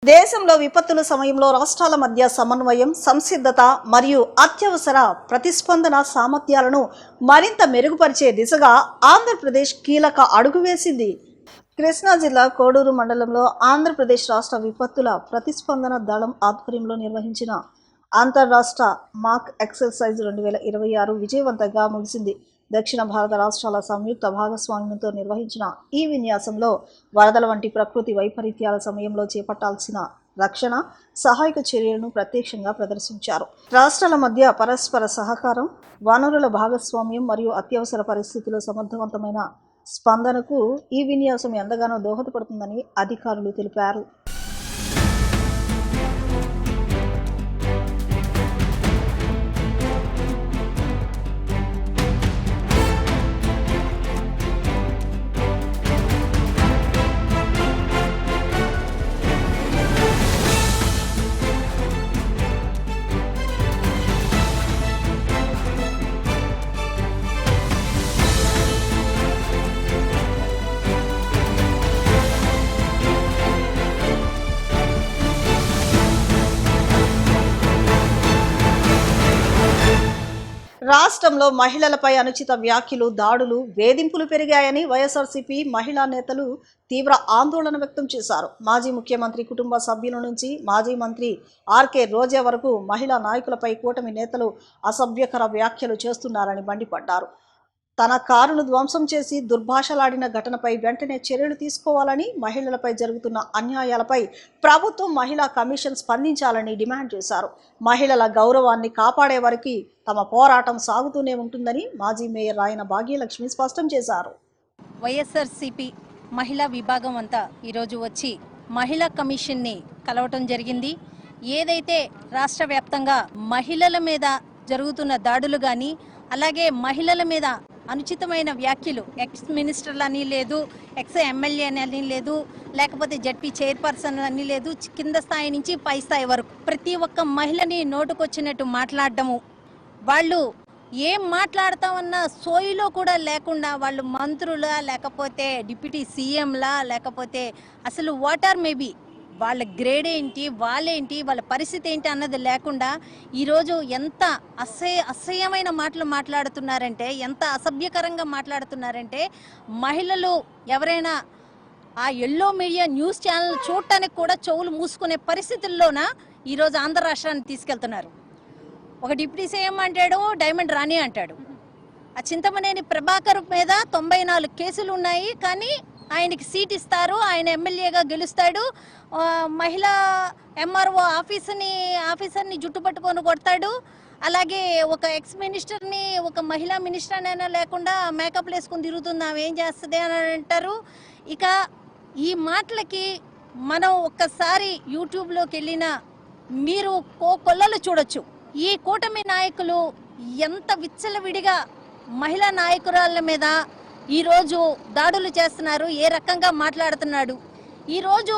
దేశంలో విపత్తుల సమయంలో రాష్ట్రాల మధ్య సమన్వయం, సంసిద్ధత మరియు అత్యవసర ప్రతిస్పందన సామర్థ్యాలను మరింత మెరుగుపరిచే దిశగా ఆంధ్రప్రదేశ్ కీలక అడుగు వేసింది. కృష్ణా జిల్లా కోడూరు మండలంలో ఆంధ్రప్రదేశ్ రాష్ట్ర విపత్తుల ప్రతిస్పందన దళం ఆధ్వర్యంలో నిర్వహించిన అంతర్రాష్ట్ర మాక్ ఎక్సర్సైజ్ 2026 విజయవంతంగా ముగిసింది. దక్షిణ భారత రాష్ట్రాల సంయుక్త భాగస్వామ్యంతో నిర్వహించిన ఈ విన్యాసంలో వరదల వంటి ప్రకృతి వైపరీత్యాల సమయంలో చేపట్టాల్సిన రక్షణ, సహాయక చర్యలను ప్రత్యక్షంగా ప్రదర్శించారు. రాష్ట్రాల మధ్య పరస్పర సహకారం, వనరుల భాగస్వామ్యం మరియు అత్యవసర పరిస్థితుల్లో సమర్థవంతమైన స్పందనకు ఈ విన్యాసం ఎంతగానో దోహదపడుతుందని అధికారులు తెలిపారు. రాష్ట్రంలో మహిళలపై అనుచిత వ్యాఖ్యలు, దాడులు, వేధింపులు పెరిగాయని వైఎస్ఆర్సీపీ మహిళా నేతలు తీవ్ర ఆందోళన వ్యక్తం చేశారు. మాజీ ముఖ్యమంత్రి కుటుంబ సభ్యుల నుంచి మాజీ మంత్రి ఆర్కే రోజా వరకు మహిళా నాయకులపై కూటమి నేతలు అసభ్యకర వ్యాఖ్యలు చేస్తున్నారని మండిపడ్డారు. తన కారును ధ్వంసం చేసి దుర్భాషలాడిన ఘటనపై వెంటనే చర్యలు తీసుకోవాలని, మహిళలపై జరుగుతున్న అన్యాయాలపై ప్రభుత్వం మహిళా కమిషన్ స్పందించాలని డిమాండ్ చేశారు. మహిళల గౌరవాన్ని కాపాడే వరకు తమ పోరాటం సాగుతూనే ఉంటుందని మాజీ మేయర్ రాయన భాగ్యలక్ష్మి స్పష్టం చేశారు. వైఎస్ఆర్సీపీ మహిళా విభాగం అంతా ఈరోజు వచ్చి మహిళా కమిషన్ని కలవటం జరిగింది. ఏదైతే రాష్ట్ర వ్యాప్తంగా మహిళల మీద జరుగుతున్న దాడులు కానీ, అలాగే మహిళల మీద అనుచితమైన వ్యాఖ్యలు, ఎక్స్ మినిస్టర్లు అని లేదు, ఎక్స్ ఎమ్మెల్యే అని లేదు, లేకపోతే జడ్పీ చైర్పర్సన్ అని లేదు, కింద స్థాయి నుంచి పై స్థాయి వరకు ప్రతి ఒక్క మహిళని నోటుకొచ్చినట్టు మాట్లాడటము, వాళ్ళు ఏం మాట్లాడతామన్న సోయిలో కూడా లేకుండా వాళ్ళు మంత్రులా, లేకపోతే డిప్యూటీ సీఎంలా, లేకపోతే అసలు వాట్ ఆర్ మేబీ వాళ్ళ గ్రేడ్ ఏంటి, వాళ్ళేంటి, వాళ్ళ పరిస్థితి ఏంటి అన్నది లేకుండా ఈరోజు ఎంత అసహ్యమైన మాటలు మాట్లాడుతున్నారంటే, ఎంత అసభ్యకరంగా మాట్లాడుతున్నారంటే, మహిళలు ఎవరైనా ఆ ఎల్లో మీడియా న్యూస్ ఛానల్ చూడటానికి కూడా చెవులు మూసుకునే పరిస్థితుల్లోన ఈరోజు ఆంధ్ర రాష్ట్రాన్ని తీసుకెళ్తున్నారు. ఒక డిప్యూటీ సీఎం అంటాడు, డైమండ్ రాణి అంటాడు. ఆ చింతమనేని ప్రభాకర్ మీద 94 కేసులు ఉన్నాయి, కానీ ఆయనకి సీట్ ఇస్తారు, ఆయన ఎమ్మెల్యేగా గెలుస్తాడు. మహిళా ఎంఆర్ఓ ఆఫీసర్ని జుట్టు పట్టుకొని కొడతాడు. అలాగే ఒక ఎక్స్ మినిస్టర్ని ఒక మహిళా మినిస్టర్ అయినా లేకుండా మేకప్లు వేసుకొని తిరుగుతుంది, ఆమె ఏం చేస్తుంది అని అంటారు. ఇక ఈ మాటలకి మనం ఒక్కసారి యూట్యూబ్లోకి వెళ్ళినా మీరు కొల్లలు చూడొచ్చు. ఈ కూటమి నాయకులు ఎంత విచ్చలవిడిగా మహిళా నాయకురాళ్ళ మీద ఈరోజు దాడులు చేస్తున్నారు, ఏ రకంగా మాట్లాడుతున్నాడు. ఈరోజు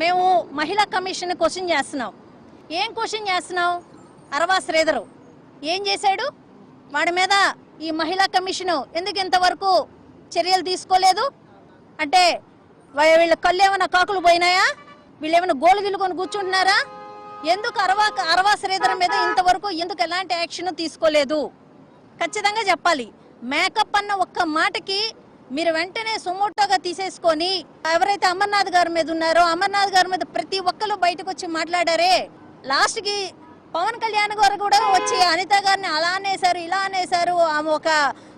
మేము మహిళా కమిషన్ క్వశ్చన్ చేస్తున్నాం. ఏం క్వశ్చన్ చేస్తున్నాం? అరవా శ్రీధరు ఏం చేశాడు? వాడి మీద ఈ మహిళా కమిషను ఎందుకు ఇంతవరకు చర్యలు తీసుకోలేదు? అంటే వీళ్ళ కళ్ళు ఏమైనా కాకులు పోయినాయా? వీళ్ళు ఏమైనా గోలు గిల్లుకొని కూర్చుంటున్నారా? ఎందుకు అరవా శ్రీధర్ మీద ఇంతవరకు ఎందుకు ఎలాంటి యాక్షన్ తీసుకోలేదు? ఖచ్చితంగా చెప్పాలి. మేకప్ అన్న ఒక్క మాటకి మీరు వెంటనే సుమోటోగా తీసేసుకొని ఎవరైతే అమర్నాథ్ గారి మీద ఉన్నారో అమర్నాథ్ గారి మీద ప్రతి ఒక్కరు బయటకు వచ్చి మాట్లాడారే. లాస్ట్కి పవన్ కళ్యాణ్ గారు కూడా వచ్చి అనిత గారిని అలా అనేసారు, ఇలా అనేసారు, ఆమె ఒక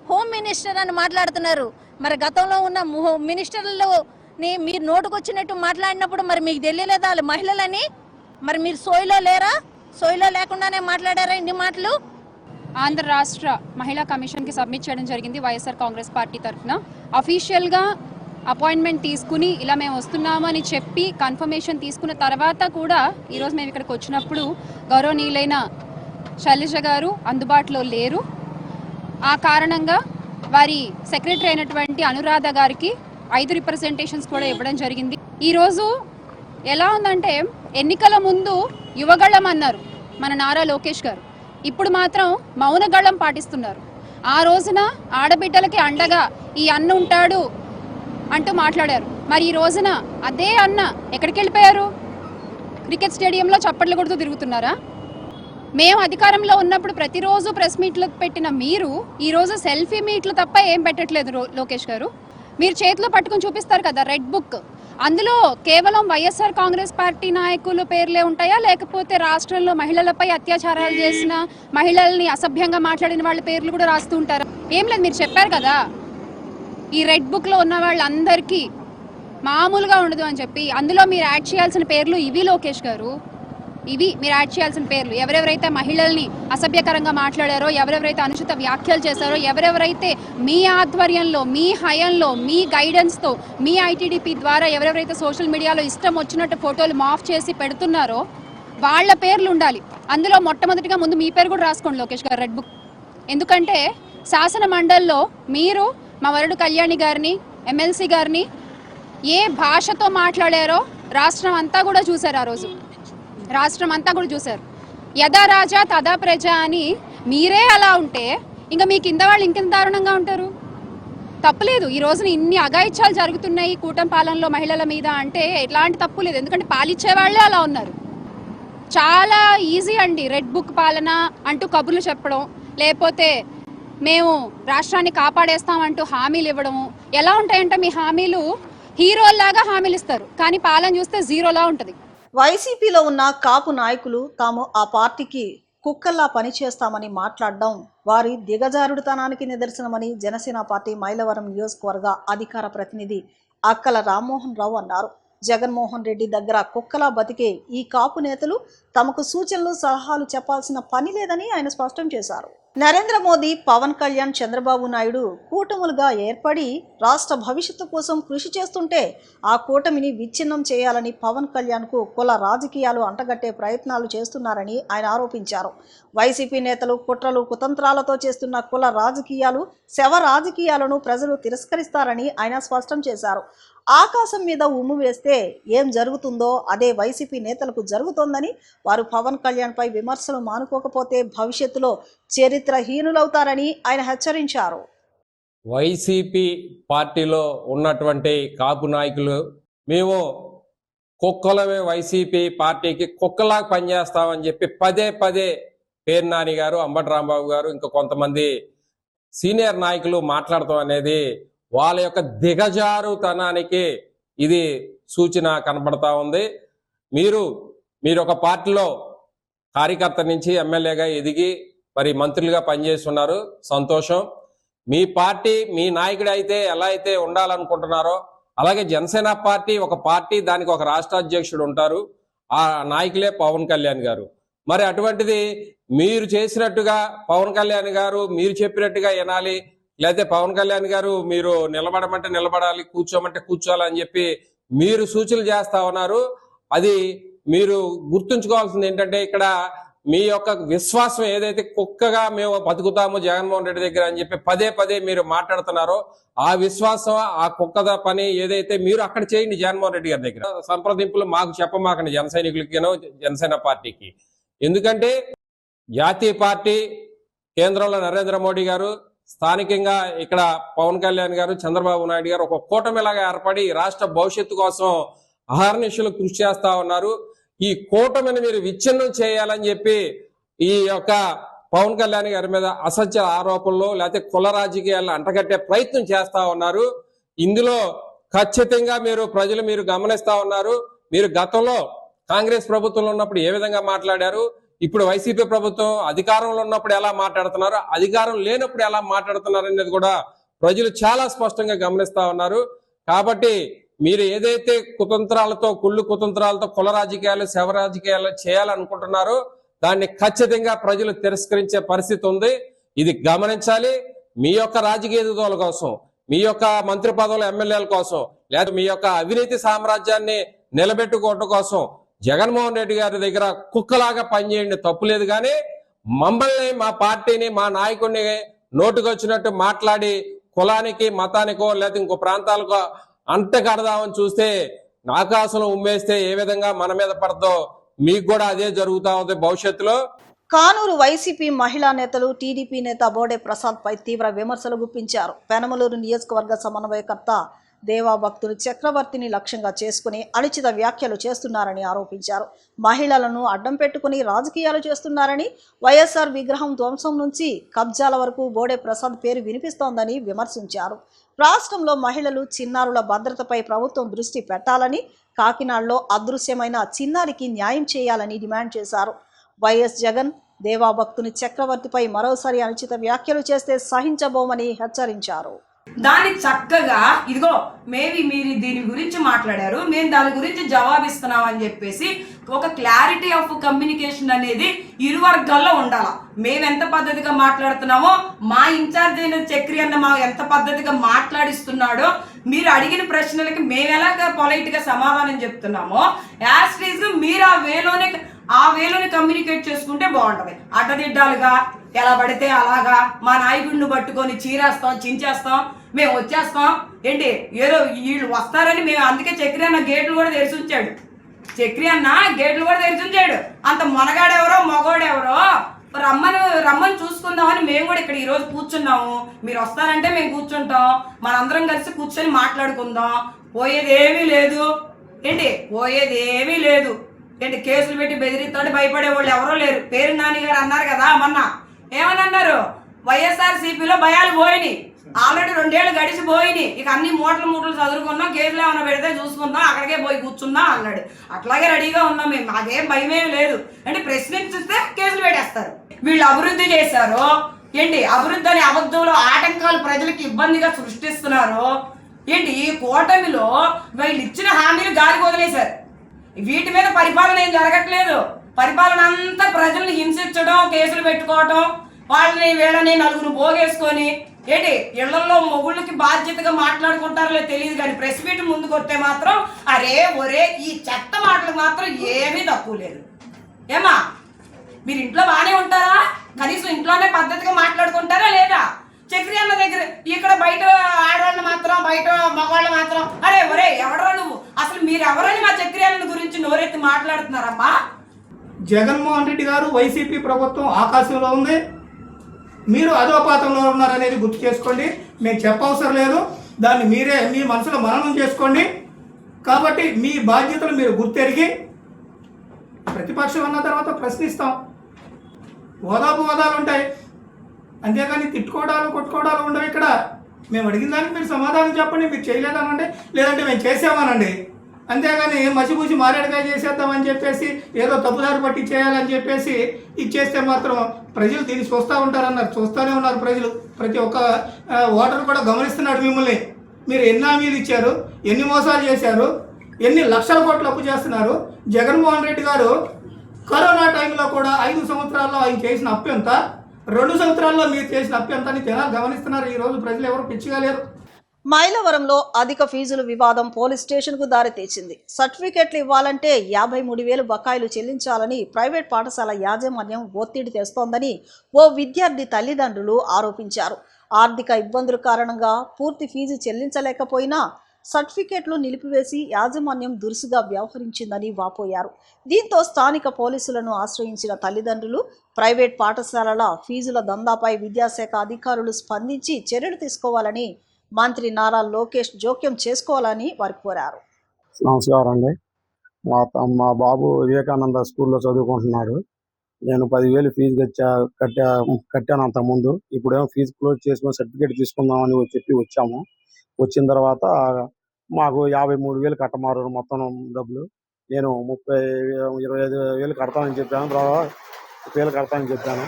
హోమ్ మినిస్టర్ అని మాట్లాడుతున్నారు. మరి గతంలో ఉన్న మినిస్టర్లని మీరు నోటుకొచ్చినట్టు మాట్లాడినప్పుడు మరి మీకు తెలియలేదా వాళ్ళు మహిళలని? మరి మీరు సోయిలో లేరా? సోయిలో లేకుండానే మాట్లాడారా ఇన్ని మాటలు? ఆంధ్ర రాష్ట్ర మహిళా కమిషన్కి సబ్మిట్ చేయడం జరిగింది వైఎస్ఆర్ కాంగ్రెస్ పార్టీ తరఫున. అఫీషియల్గా అపాయింట్మెంట్ తీసుకుని ఇలా మేము వస్తున్నాము అని చెప్పి కన్ఫర్మేషన్ తీసుకున్న తర్వాత కూడా ఈరోజు మేము ఇక్కడికి వచ్చినప్పుడు గౌరవనీయులైన శైలజ గారు అందుబాటులో లేరు. ఆ కారణంగా వారి సెక్రటరీ అయినటువంటి అనురాధ గారికి 5 రిప్రజెంటేషన్స్ కూడా ఇవ్వడం జరిగింది. ఈరోజు ఎలా ఉందంటే, ఎన్నికల ముందు యువగళం అన్నారు మన నారా లోకేష్ గారు, ఇప్పుడు మాత్రం మౌనగళం పాటిస్తున్నారు. ఆ రోజున ఆడబిడ్డలకి అండగా ఈ అన్న ఉంటాడు అంటూ మాట్లాడారు. మరి ఈ రోజున అదే అన్న ఎక్కడికి వెళ్ళిపోయారు? క్రికెట్ స్టేడియంలో చప్పట్లు కొడుతూ తిరుగుతున్నారా? మేము అధికారంలో ఉన్నప్పుడు ప్రతిరోజు ప్రెస్ మీట్లు పెట్టిన మీరు ఈరోజు సెల్ఫీ మీట్లు తప్ప ఏం పెట్టట్లేదు లోకేష్ గారు. మీరు చేతిలో పట్టుకొని చూపిస్తారు కదా రెడ్ బుక్, అందులో కేవలం వైఎస్ఆర్ కాంగ్రెస్ పార్టీ నాయకుల పేర్లే ఉంటాయా, లేకపోతే రాష్ట్రంలో మహిళలపై అత్యాచారాలు చేసిన, మహిళల్ని అసభ్యంగా మాట్లాడిన వాళ్ళ పేర్లు కూడా రాస్తూ ఉంటారా? ఏం లేదు, మీరు చెప్పారు కదా ఈ రెడ్ బుక్లో ఉన్న వాళ్ళందరికీ మామూలుగా ఉండదు అని చెప్పి. అందులో మీరు యాడ్ చేయాల్సిన పేర్లు ఇవి లోకేష్ గారు, ఇవి మీరు యాడ్ చేయాల్సిన పేర్లు. ఎవరెవరైతే మహిళల్ని అసభ్యకరంగా మాట్లాడారో, ఎవరెవరైతే అనుచిత వ్యాఖ్యలు చేశారో, ఎవరెవరైతే మీ ఆధ్వర్యంలో, మీ హయంలో, మీ గైడెన్స్తో, మీ ఐటీడీపీ ద్వారా ఎవరెవరైతే సోషల్ మీడియాలో ఇష్టం వచ్చినట్టు ఫోటోలు మాఫ్ చేసి పెడుతున్నారో వాళ్ళ పేర్లు ఉండాలి. అందులో మొట్టమొదటిగా ముందు మీ పేరు కూడా రాసుకోండి లోకేష్ గారు, రెడ్ బుక్. ఎందుకంటే శాసన మండలిలో మీరు మా వరుడు కళ్యాణి గారిని, ఎమ్మెల్సీ గారిని ఏ భాషతో మాట్లాడారో రాష్ట్రం అంతా కూడా చూశారు. ఆ రోజు రాష్ట్రం అంతా కూడా చూశారు. యథా రాజా తదా ప్రజ అని మీరే అలా ఉంటే ఇంకా మీ కింద వాళ్ళు ఇంకెంత దారుణంగా ఉంటారు? తప్పులేదు, ఈ రోజున ఇన్ని అఘాయిత్యాలు జరుగుతున్నాయి కూటమి పాలనలో మహిళల మీద అంటే ఎట్లాంటి తప్పు లేదు, ఎందుకంటే పాలిచ్చే వాళ్ళే అలా ఉన్నారు. చాలా ఈజీ అండి రెడ్ బుక్ పాలన అంటూ కబుర్లు చెప్పడం, లేకపోతే మేము రాష్ట్రాన్ని కాపాడేస్తామంటూ హామీలు ఇవ్వడము. ఎలా ఉంటాయంటే మీ హామీలు హీరోల్లాగా హామీలు ఇస్తారు, కానీ పాలన చూస్తే జీరోలా ఉంటుంది. వైసీపీలో ఉన్న కాపు నాయకులు తాము ఆ పార్టీకి కుక్కల్లా పనిచేస్తామని మాట్లాడడం వారి దిగజారుడుతనానికి నిదర్శనమని జనసేన పార్టీ మైలవరం నియోజకవర్గ అధికార ప్రతినిధి అక్కల రామ్మోహన్ రావు అన్నారు. జగన్మోహన్ రెడ్డి దగ్గర కుక్కలా బతికే ఈ కాపు నేతలు తమకు సూచనలు సలహాలు చెప్పాల్సిన పని లేదని ఆయన స్పష్టం చేశారు. నరేంద్ర మోదీ, పవన్ కళ్యాణ్, చంద్రబాబు నాయుడు కూటములుగా ఏర్పడి రాష్ట్ర భవిష్యత్తు కోసం కృషి చేస్తుంటే ఆ కూటమిని విచ్ఛిన్నం చేయాలని పవన్ కళ్యాణ్కు కుల రాజకీయాలు అంటగట్టే ప్రయత్నాలు చేస్తున్నారని ఆయన ఆరోపించారు. వైసీపీ నేతలు కుట్రలు కుతంత్రాలతో చేస్తున్న కుల రాజకీయాలు, శవ రాజకీయాలను ప్రజలు తిరస్కరిస్తారని ఆయన స్పష్టం చేశారు. ఆకాశం మీద ఉమ్ము వేస్తే ఏం జరుగుతుందో అదే వైసీపీ నేతలకు జరుగుతోందని, వారు పవన్ కళ్యాణ్పై విమర్శలు మానుకోకపోతే భవిష్యత్తులో చరిత్రహీనులవుతారని ఆయన హెచ్చరించారు. వైసీపీ పార్టీలో ఉన్నటువంటి కాపు నాయకులు మేము కుక్కలమే, వైసీపీ పార్టీకి కుక్కలా పనిచేస్తామని చెప్పి పదే పదే పేరు నాని గారు, అంబటి రాంబాబు గారు, ఇంకా కొంతమంది సీనియర్ నాయకులు మాట్లాడటం అనేది వాళ్ళ యొక్క దిగజారుతనానికి ఇది సూచన కనబడతా ఉంది. మీరు ఒక పార్టీలో కార్యకర్త నుంచి ఎమ్మెల్యేగా ఎదిగి మరి మంత్రులుగా పనిచేస్తున్నారు, సంతోషం. మీ పార్టీ, మీ నాయకుడు అయితే ఎలా అయితే ఉండాలనుకుంటున్నారో అలాగే జనసేన పార్టీ ఒక పార్టీ, దానికి ఒక రాష్ట్ర అధ్యక్షుడు ఉంటారు, ఆ నాయకులే పవన్ కళ్యాణ్ గారు. మరి అటువంటిది మీరు చేసినట్టుగా పవన్ కళ్యాణ్ గారు మీరు చెప్పినట్టుగా వినాలి, లేకపోతే పవన్ కళ్యాణ్ గారు మీరు నిలబడమంటే నిలబడాలి, కూర్చోమంటే కూర్చోాలని చెప్పి మీరు సూచనలు చేస్తా ఉన్నారు. అది మీరు గుర్తుంచుకోవాల్సింది ఏంటంటే ఇక్కడ మీ యొక్క విశ్వాసం ఏదైతే కుక్కగా మేము బతుకుతాము జగన్మోహన్ రెడ్డి దగ్గర అని చెప్పి పదే పదే మీరు మాట్లాడుతున్నారో ఆ విశ్వాసం, ఆ కుక్కద పని ఏదైతే మీరు అక్కడ చేయండి జగన్మోహన్ రెడ్డి గారి దగ్గర. సంప్రదింపులు మాకు చెప్పమాకండి జన సైనికులకినో జనసేన పార్టీకి. ఎందుకంటే జాతీయ పార్టీ కేంద్రంలో నరేంద్ర మోడీ గారు, స్థానికంగా ఇక్కడ పవన్ కళ్యాణ్ గారు, చంద్రబాబు నాయుడు గారు ఒక కూటమిలాగా ఏర్పడి రాష్ట్ర భవిష్యత్తు కోసం అహర్నిశలు కృషి చేస్తా ఉన్నారు. ఈ కూటమిని మీరు విచ్ఛిన్నం చేయాలని చెప్పి ఈ యొక్క పవన్ కళ్యాణ్ గారి మీద అసత్య ఆరోపణలు లేకపోతే కుల రాజకీయాలను అంటగట్టే ప్రయత్నం చేస్తా ఉన్నారు. ఇందులో ఖచ్చితంగా ప్రజలు గమనిస్తా ఉన్నారు. మీరు గతంలో కాంగ్రెస్ ప్రభుత్వంలో ఉన్నప్పుడు ఏ విధంగా మాట్లాడారు, ఇప్పుడు వైసీపీ ప్రభుత్వం అధికారంలో ఉన్నప్పుడు ఎలా మాట్లాడుతున్నారు, అధికారం లేనప్పుడు ఎలా మాట్లాడుతున్నారు అనేది కూడా ప్రజలు చాలా స్పష్టంగా గమనిస్తా ఉన్నారు. కాబట్టి మీరు ఏదైతే కుతంత్రాలతో కుల రాజకీయాలు, శవ రాజకీయాలు చేయాలనుకుంటున్నారో దాన్ని ఖచ్చితంగా ప్రజలు తిరస్కరించే పరిస్థితి ఉంది. ఇది గమనించాలి. మీ యొక్క రాజకీయ ఎదుగుదల కోసం, మీ యొక్క మంత్రి పదవుల ఎమ్మెల్యేల కోసం, లేదా మీ యొక్క అవినీతి సామ్రాజ్యాన్ని నిలబెట్టుకోవడం కోసం జగన్మోహన్ రెడ్డి గారి దగ్గర కుక్కలాగా పనిచేయండి, తప్పులేదు. కానీ మమ్మల్ని, మా పార్టీని, మా నాయకుడిని నోటుకొచ్చినట్టు మాట్లాడి కులానికి, మతానికో లేదా ఇంకో ప్రాంతాలకో అంటగడదామని చూస్తే ఆకాశంలో ఉమ్మేస్తే ఏ విధంగా మన మీద పడదో మీకు కూడా అదే జరుగుతా ఉంది భవిష్యత్తులో. కానూరు వైసీపీ మహిళా నేతలు టీడీపీ నేత బోడే ప్రసాద్ పై తీవ్ర విమర్శలు గుప్పించారు. పెనమలూరు నియోజకవర్గ సమన్వయకర్త దేవా భక్తులు చక్రవర్తిని లక్ష్యంగా చేసుకుని అనుచిత వ్యాఖ్యలు చేస్తున్నారని ఆరోపించారు. మహిళలను అడ్డం పెట్టుకుని రాజకీయాలు చేస్తున్నారని, వైఎస్ఆర్ విగ్రహం ధ్వంసం నుంచి కబ్జాల వరకు బోడే ప్రసాద్ పేరు వినిపిస్తోందని విమర్శించారు. రాష్ట్రంలో మహిళలు, చిన్నారుల భద్రతపై ప్రభుత్వం దృష్టి పెట్టాలని, కాకినాడలో అదృశ్యమైన చిన్నారికి న్యాయం చేయాలని డిమాండ్ చేశారు. వైఎస్ జగన్ దేవా భక్తుని చక్రవర్తిపై మరోసారి అనుచిత వ్యాఖ్యలు చేస్తే సహించబోమని హెచ్చరించారు. దాన్ని చక్కగా ఇదిగో మీరు దీని గురించి మాట్లాడారు, మేము దాని గురించి జవాబిస్తున్నాం అని చెప్పేసి ఒక క్లారిటీ ఆఫ్ కమ్యూనికేషన్ అనేది ఇరు వర్గాల్లో ఉండాలి. మేము ఎంత పద్ధతిగా మాట్లాడుతున్నామో మా ఇన్ఛార్జ్ అయిన చక్రి అన్న మా ఎంత పద్ధతిగా మాట్లాడిస్తున్నాడో, మీరు అడిగిన ప్రశ్నలకి మేము ఎలాగ పొలైట్గా సమాధానం చెప్తున్నామో యాజ్ టీజ్ మీరు ఆ వేలోనే కమ్యూనికేట్ చేసుకుంటే బాగుంటుంది. అడ్డదిడ్డాలుగా ఎలా పడితే అలాగా మా నాయకుడిని పట్టుకొని చీరేస్తాం, చించేస్తాం, మేము వచ్చేస్తాం ఏంటి, ఏదో వీళ్ళు వస్తారని మేము అందుకే చక్రి అన్న గేట్లు కూడా తెరిచి ఉంచాడు. అంత మొనగాడెవరో మగోడెవరో రమ్మని చూసుకుందామని మేము కూడా ఇక్కడ ఈరోజు కూర్చున్నాము. మీరు వస్తారంటే మేము కూర్చుంటాం, మనందరం కలిసి కూర్చొని మాట్లాడుకుందాం. పోయేదేమీ లేదు ఏంటి కేసులు పెట్టి బెదిరిస్తాడు భయపడే వాళ్ళు ఎవరో లేరు. పేరు నాని గారు అన్నారు కదా మొన్న, ఏమని అన్నారు, వైఎస్ఆర్సీపీలో భయాలు పోయినాయి, ఆల్రెడీ 2 ఏళ్ళు గడిచిపోయినాయి, ఇక అన్ని మూటలు చదువుకున్నాం, కేసులు ఏమైనా పెడితే చూసుకుందాం, అక్కడికే పోయి కూర్చుందాం అన్నాడు. అట్లాగే రెడీగా ఉన్నాం మేము, మాకేం భయమేం లేదు. అంటే ప్రశ్నించితే కేసులు పెట్టేస్తారు. వీళ్ళు అభివృద్ధి చేశారు ఏంటి, అభివృద్ధి అనే అబద్ధంలో ఆటంకాలు ప్రజలకు ఇబ్బందిగా సృష్టిస్తున్నారు ఏంటి. ఈ కూటమిలో వీళ్ళు ఇచ్చిన హామీలు గాలికి వదిలేశారు. వీటి మీద పరిపాలన ఏం జరగట్లేదు. పరిపాలన అంతా ప్రజల్ని హింసించడం, కేసులు పెట్టుకోవటం, వాళ్ళని వీళ్ళని నలుగురు పోగేసుకొని ఏంటి ఇళ్లలో మొగుళ్ళకి బాధ్యతగా మాట్లాడుకుంటారో తెలియదు. కానీ ప్రెస్ మీట్ ముందుకు వస్తే మాత్రం ఒరే ఈ చెత్త మాటలకు మాత్రం ఏమీ తక్కువ లేదు. ఏమా మీరు ఇంట్లో బాగానే ఉంటారా? కనీసం ఇంట్లోనే పద్ధతిగా మాట్లాడుకుంటారా లేదా? చక్రి అన్న దగ్గర ఇక్కడ బయట ఆడవాళ్ళు మాత్రం, బయట మగవాళ్ళు మాత్రం ఒరే ఎవడరా నువ్వు, అసలు మీరు ఎవరని మా చక్రి అన్న గురించి నోరెత్తి మాట్లాడుతున్నారమ్మా? జగన్మోహన్ రెడ్డి గారు వైసీపీ ప్రభుత్వం ఆకాశంలో ఉంది, మీరు అధోపాతంలో ఉన్నారనేది గుర్తు చేసుకోండి. మేము చెప్పవసరం లేదు, దాన్ని మీరే మీ మనసులో మననం చేసుకోండి. కాబట్టి మీ బాధ్యతలు మీరు గుర్తెరిగి ప్రతిపక్షం అన్న తర్వాత ప్రశ్నిస్తాం. హోదాలు ఉంటాయి, అంతేగాని తిట్టుకోవడాలు కొట్టుకోవడాలు ఉండవు. ఇక్కడ మేము అడిగిన దానికి మీరు సమాధానం చెప్పండి. మీరు చేయలేదనండి, లేదంటే మేము చేసామనండి. అంతేగాని మసిపూసి మారేడుకాయ చేసేద్దామని చెప్పేసి ఏదో తప్పుదారి పట్టి చేయాలని చెప్పేసి ఇచ్చేస్తే మాత్రం ప్రజలు దీన్ని చూస్తూ ఉంటారన్నారు. చూస్తూనే ఉన్నారు ప్రజలు. ప్రతి ఒక్క ఓటర్ కూడా గమనిస్తున్నాడు మిమ్మల్ని. మీరు ఎన్ని హామీలు ఇచ్చారు, ఎన్ని మోసాలు చేశారు, ఎన్ని లక్షల కోట్లు అప్పు చేస్తున్నారు. జగన్మోహన్ రెడ్డి గారు కరోనా టైంలో కూడా 5 సంవత్సరాల్లో ఆయన చేసిన అప్పు ఎంత, 2 సంవత్సరాల్లో మీరు చేసిన అప్పు ఎంత అని జనాలు గమనిస్తున్నారు. ఈరోజు ప్రజలు ఎవరు పిచ్చిగా లేరు. మైలవరంలో అధిక ఫీజుల వివాదం పోలీస్ స్టేషన్కు దారితీసింది. సర్టిఫికెట్లు ఇవ్వాలంటే 53,000 బకాయిలు చెల్లించాలని ప్రైవేట్ పాఠశాల యాజమాన్యం ఒత్తిడి తెస్తోందని ఓ విద్యార్థి తల్లిదండ్రులు ఆరోపించారు. ఆర్థిక ఇబ్బందుల కారణంగా పూర్తి ఫీజు చెల్లించలేకపోయినా సర్టిఫికెట్లు నిలిపివేసి యాజమాన్యం దురుసుగా వ్యవహరించిందని వాపోయారు. దీంతో స్థానిక పోలీసులను ఆశ్రయించిన తల్లిదండ్రులు ప్రైవేట్ పాఠశాలల ఫీజుల దందాపై విద్యాశాఖ అధికారులు స్పందించి చర్యలు తీసుకోవాలని, మంత్రి నారా లోకేష్ జోక్యం చేసుకోవాలని వారు కోరారు. నమస్కారం అండి. మా బాబు వివేకానంద స్కూల్లో చదువుకుంటున్నాడు. నేను 10,000 ఫీజు కట్టాను అంతకుముందు. ఇప్పుడేమో ఫీజు క్లోజ్ చేసుకుని సర్టిఫికేట్ తీసుకుందామని చెప్పి వచ్చాము. వచ్చిన తర్వాత మాకు 53,000 కట్టమారు మొత్తం డబ్బులు. నేను 25,000 కడతానని చెప్పాను, 30,000 కడతానని చెప్పాను.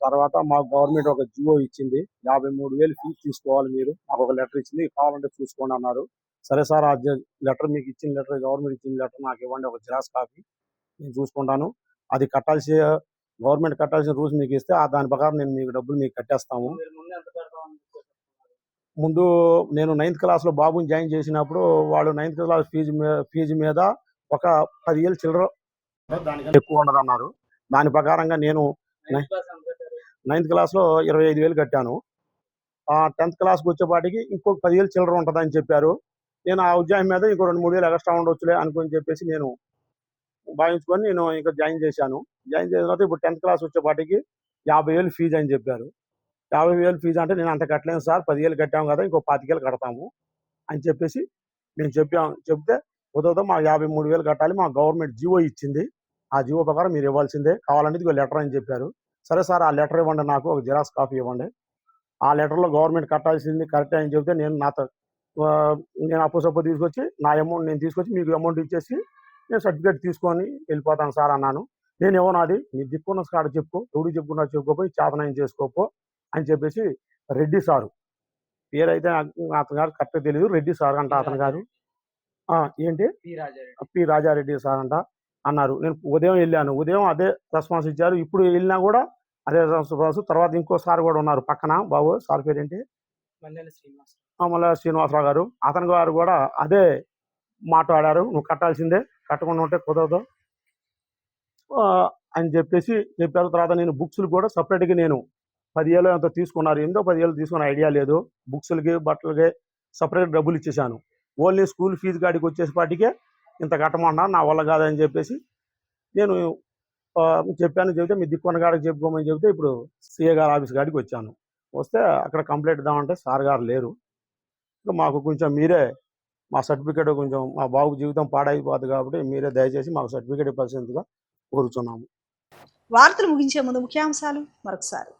తర్వాత మాకు గవర్నమెంట్ ఒక జియో ఇచ్చింది, 53,000 ఫీజు తీసుకోవాలి మీరు, నాకు ఒక లెటర్ ఇచ్చింది, కావాలంటే చూసుకోండి అన్నారు. సరే సార్, ఆ లెటర్ మీకు ఇచ్చిన లెటర్, గవర్నమెంట్ ఇచ్చిన లెటర్ నాకు ఇవ్వండి, ఒక జిరాక్స్ కాపీ, నేను చూసుకుంటాను. అది గవర్నమెంట్ కట్టాల్సిన రూల్స్ మీకు ఇస్తే దాని ప్రకారం నేను మీకు డబ్బులు మీకు కట్టేస్తాము. ముందు నేను 9th క్లాస్లో బాబుని జాయిన్ చేసినప్పుడు వాళ్ళు 9th క్లాస్ ఫీజు మీద ఒక 10,000 చిల్లర, దానికన్నా ఎక్కువ ఉండదు అన్నారు. దాని ప్రకారంగా నేను 9th క్లాస్లో 25,000 కట్టాను. 10th క్లాస్కి వచ్చేపాటికి ఇంకొక 10,000 చిల్లర ఉంటుందని చెప్పారు. నేను ఆ ఉద్యోగం మీద ఇంకో 2-3,000 ఎక్స్ట్రా ఉండొచ్చులే అనుకుని చెప్పేసి నేను భావించుకొని నేను ఇంకా జాయిన్ చేశాను. జాయిన్ చేసిన తర్వాత ఇప్పుడు 10th క్లాస్ వచ్చేపాటికి 50,000 ఫీజు అని చెప్పారు. 50,000 ఫీజు అంటే నేను అంత కట్టలేను సార్, 10,000 కట్టాము కదా, ఇంకో 25,000 కడతాము, అని చెప్పేసి మేము చెప్తే కుదరదు, మా 53,000 కట్టాలి, మా గవర్నమెంట్ జీవో ఇచ్చింది, ఆ జీవో ప్రకారం మీరు ఇవ్వాల్సిందే, కావాలంటే ఇదిగో లెటర్ అని చెప్పారు. సరే సార్, ఆ లెటర్ ఇవ్వండి, నాకు ఒక జిరాక్స్ కాపీ ఇవ్వండి. ఆ లెటర్లో గవర్నమెంట్ కట్టాల్సింది కరెక్టే అని చెప్తే నేను అప్పు తీసుకొచ్చి నా అమౌంట్ నేను తీసుకొచ్చి మీకు అమౌంట్ ఇచ్చేసి నేను సర్టిఫికేట్ తీసుకొని వెళ్ళిపోతాను సార్ అన్నాను. నేను ఏమోనాది నీ దిక్కున్న కాడ చెప్పుకో, ఎవడు చెప్పుకున్నా చెప్పుకోపోయి చేతనాయం చేసుకోపో అని చెప్పేసి రెడ్డి సారు, పేరైతే అతని గారు కరెక్ట్గా తెలియదు, రెడ్డి సార్ అంట అతని గారు. ఏంటి పి రాజారెడ్డి సార్ అంట అన్నారు. నేను ఉదయం వెళ్ళాను, ఉదయం అదే రెస్పాన్స్ ఇచ్చారు, ఇప్పుడు వెళ్ళినా కూడా అదే రెస్పాన్స్. తర్వాత ఇంకో సార్ కూడా ఉన్నారు పక్కన, బాబు సార్ పేరేంటి, మల్ల శ్రీనివాసరావు గారు, అతని గారు కూడా అదే మాట్లాడారు, నువ్వు కట్టాల్సిందే, కట్టకుండా ఉంటే కుదరదు అని చెప్పేసి చెప్పారు. తర్వాత నేను బుక్స్లు కూడా సపరేట్గా నేను 10,000 ఎంతో తీసుకున్నారు, 10,000 తీసుకున్న ఐడియా లేదు, బుక్స్లకి బట్టలకి సపరేట్ డబ్బులు ఇచ్చేసాను. ఓన్లీ స్కూల్ ఫీజు కాడికి వచ్చేసేపాటికే ఇంత కట్టమన్నారు, నా వల్ల కాదని చెప్పేసి నేను చెప్తే మీ దిక్కున్న కాడికి చెప్పుకోమని చెప్తే ఇప్పుడు సిఏ గారి ఆఫీస్ కాడికి వచ్చాను. వస్తే అక్కడ కంప్లైంట్ ఇద్దామంటే సార్ గారు లేరు. మాకు కొంచెం మీరే మా సర్టిఫికేట్, కొంచెం మా బాబు జీవితం పాడైపోతుంది కాబట్టి మీరే దయచేసి మాకు సర్టిఫికేట్ ఇవ్వాల్సిందిగా కోరుచున్నాము. వార్తలు ముగించే ముందు ముఖ్యాంశాలు మరొకసారి.